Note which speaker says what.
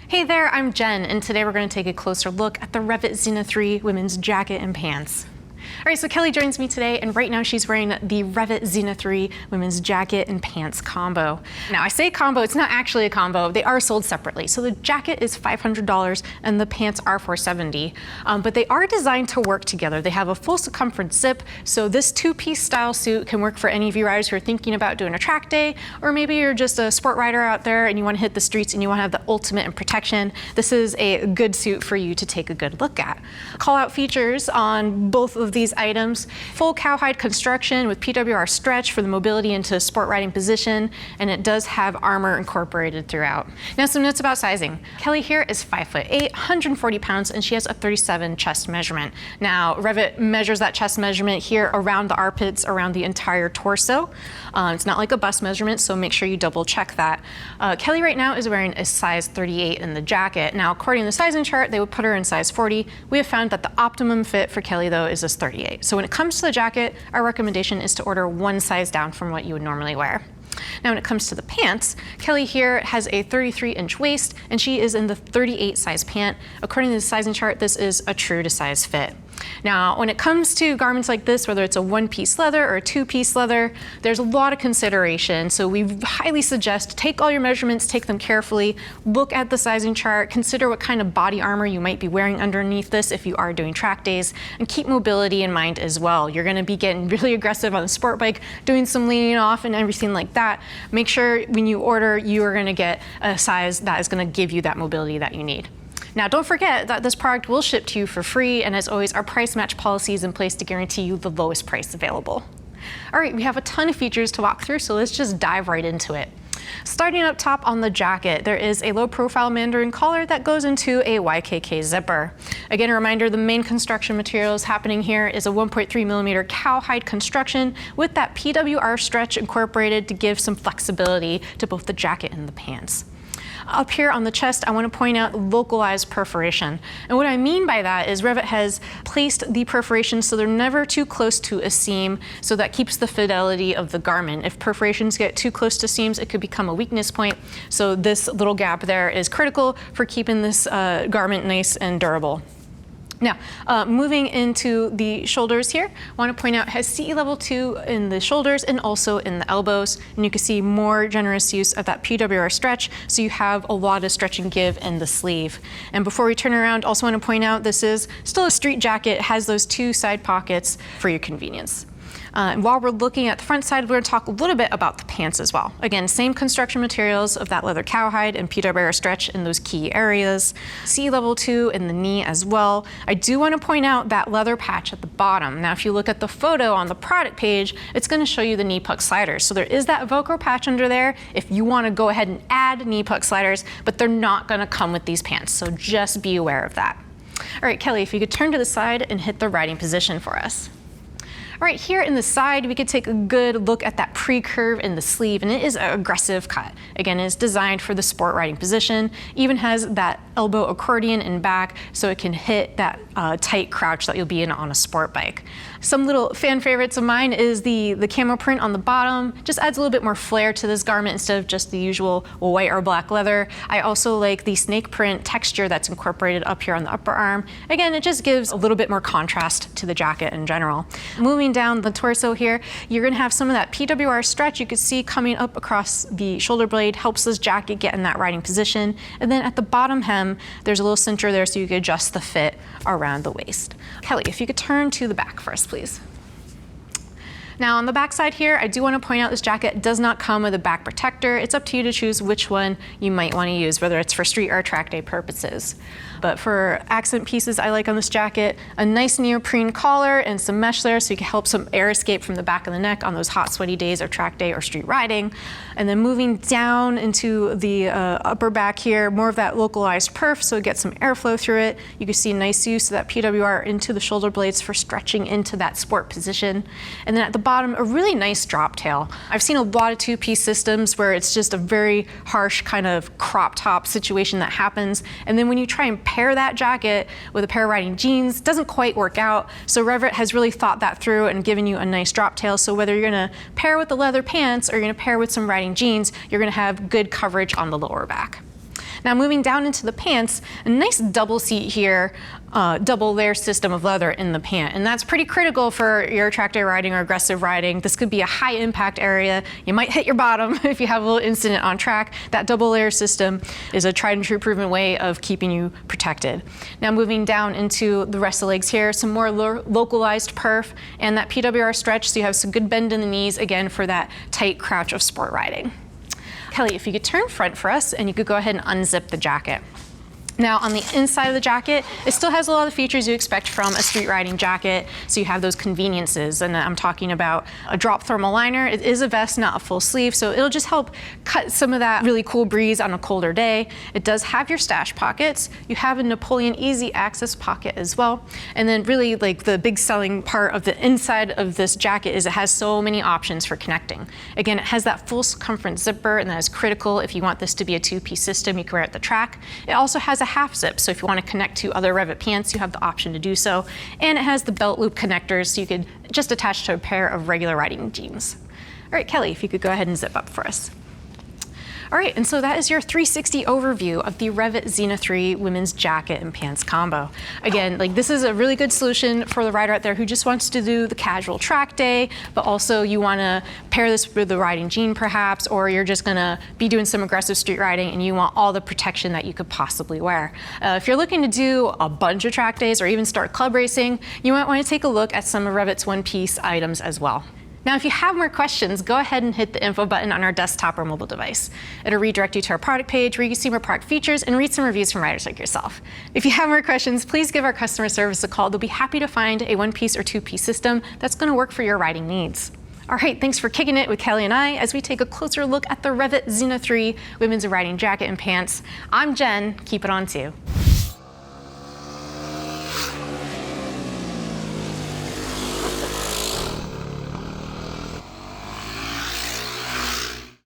Speaker 1: Hey there, I'm Jen, and today we're going to take a closer look at the REV'IT Xena 3 women's jacket and pants. All right, so Kelly joins me today, and right now she's wearing the REV'IT Xena 3 women's jacket and pants combo. Now, I say combo, it's not actually a combo. They are sold separately. So the jacket is $500 and the pants are $470, but they are designed to work together. They have a full circumference zip, so this two-piece style suit can work for any of you riders who are thinking about doing a track day, or maybe you're just a sport rider out there and you want to hit the streets and you want to have the ultimate in protection. This is a good suit for you to take a good look at. Call out features on both of these items: full cowhide construction with PWR stretch for the mobility into sport riding position, and it does have armor incorporated throughout. Now, some notes about sizing. Kelly here is 5'8", 140 pounds, and she has a 37 chest measurement. Now, REV'IT measures that chest measurement here around the armpits, around the entire torso. It's not like a bust measurement, so make sure you double check that. Kelly right now is wearing a size 38 in the jacket. Now, according to the sizing chart, they would put her in size 40. We have found that the optimum fit for Kelly, though, is this 38. So when it comes to the jacket, our recommendation is to order one size down from what you would normally wear. Now, when it comes to the pants, Kelly here has a 33-inch waist, and she is in the 38 size pant. According to the sizing chart, this is a true to size fit. Now, when it comes to garments like this, whether it's a one-piece leather or a two-piece leather, there's a lot of consideration. So we highly suggest take all your measurements, take them carefully, look at the sizing chart, consider what kind of body armor you might be wearing underneath this if you are doing track days, and keep mobility in mind as well. You're gonna be getting really aggressive on the sport bike, doing some leaning off and everything like that. Make sure when you order, you are gonna get a size that is gonna give you that mobility that you need. Now, don't forget that this product will ship to you for free, and as always, our price match policy is in place to guarantee you the lowest price available. All right, we have a ton of features to walk through, so let's just dive right into it. Starting up top on the jacket, there is a low-profile mandarin collar that goes into a YKK zipper. Again, a reminder, the main construction materials happening here is a 1.3mm cowhide construction with that PWR stretch incorporated to give some flexibility to both the jacket and the pants. Up here on the chest, I want to point out localized perforation. And what I mean by that is REV'IT has placed the perforations so they're never too close to a seam, so that keeps the fidelity of the garment. If perforations get too close to seams, it could become a weakness point. So this little gap there is critical for keeping this garment nice and durable. Now, moving into the shoulders here, I want to point out it has CE level 2 in the shoulders and also in the elbows. And you can see more generous use of that PWR stretch, so you have a lot of stretch and give in the sleeve. And before we turn around, also want to point out this is still a street jacket. It has those two side pockets for your convenience. And while we're looking at the front side, we're going to talk a little bit about the pants as well. Again, same construction materials of that leather cowhide and PWR stretch in those key areas. CE level 2 in the knee as well. I do want to point out that leather patch at the bottom. Now, if you look at the photo on the product page, it's going to show you the knee puck sliders. So there is that Velcro patch under there if you want to go ahead and add knee puck sliders, but they're not going to come with these pants. So just be aware of that. All right, Kelly, if you could turn to the side and hit the riding position for us. All right, here in the side, we could take a good look at that pre-curve in the sleeve, and it is an aggressive cut. Again, it's designed for the sport riding position, even has that elbow accordion in back, so it can hit that tight crouch that you'll be in on a sport bike. Some little fan favorites of mine is the camo print on the bottom. Just adds a little bit more flair to this garment instead of just the usual white or black leather. I also like the snake print texture that's incorporated up here on the upper arm. Again, it just gives a little bit more contrast to the jacket in general. Moving down the torso here, you're gonna have some of that PWR stretch you can see coming up across the shoulder blade, helps this jacket get in that riding position. And then at the bottom hem, there's a little cincher there so you can adjust the fit around the waist. Kelly, if you could turn to the back for us, please. Now, on the back side here, I do want to point out this jacket does not come with a back protector. It's up to you to choose which one you might want to use, whether it's for street or track day purposes. But for accent pieces I like on this jacket, a nice neoprene collar and some mesh there so you can help some air escape from the back of the neck on those hot, sweaty days of track day or street riding. And then moving down into the upper back here, more of that localized perf, so get some airflow through it. You can see nice use of that PWR into the shoulder blades for stretching into that sport position. And then at the bottom, a really nice drop tail. I've seen a lot of two-piece systems where it's just a very harsh kind of crop top situation that happens. And then when you try and pair that jacket with a pair of riding jeans, it doesn't quite work out. So REV'IT has really thought that through and given you a nice drop tail. So whether you're gonna pair with the leather pants or you're gonna pair with some riding jeans, you're gonna have good coverage on the lower back. Now moving down into the pants, a nice double seat here, double layer system of leather in the pant. And that's pretty critical for your track day riding or aggressive riding. This could be a high impact area. You might hit your bottom if you have a little incident on track. That double layer system is a tried and true proven way of keeping you protected. Now moving down into the rest of the legs here, some more localized perf and that PWR stretch, so you have some good bend in the knees, again, for that tight crouch of sport riding. Kelly, if you could turn front for us and you could go ahead and unzip the jacket. Now on the inside of the jacket, it still has a lot of the features you expect from a street riding jacket. So you have those conveniences, and I'm talking about a drop thermal liner. It is a vest, not a full sleeve, so it'll just help cut some of that really cool breeze on a colder day. It does have your stash pockets. You have a Napoleon easy access pocket as well. And then really like the big selling part of the inside of this jacket is it has so many options for connecting. Again, it has that full circumference zipper, and that is critical if you want this to be a two-piece system you can wear at the track. It also has a half zip, so if you want to connect to other REV'IT pants, you have the option to do so. And it has the belt loop connectors, so you could just attach to a pair of regular riding jeans. All right, Kelly, if you could go ahead and zip up for us. All right, and so that is your 360 overview of the REV'IT Xena 3 women's jacket and pants combo. Again, like this is a really good solution for the rider out there who just wants to do the casual track day, but also you want to pair this with the riding jean perhaps, or you're just going to be doing some aggressive street riding and you want all the protection that you could possibly wear. If you're looking to do a bunch of track days or even start club racing, you might want to take a look at some of REV'IT's one-piece items as well. Now, if you have more questions, go ahead and hit the info button on our desktop or mobile device. It'll redirect you to our product page where you can see more product features and read some reviews from riders like yourself. If you have more questions, please give our customer service a call. They'll be happy to find a one-piece or two-piece system that's going to work for your riding needs. All right, thanks for kicking it with Kelly and I as we take a closer look at the REV'IT Xena 3 women's riding jacket and pants. I'm Jen. Keep it on 2.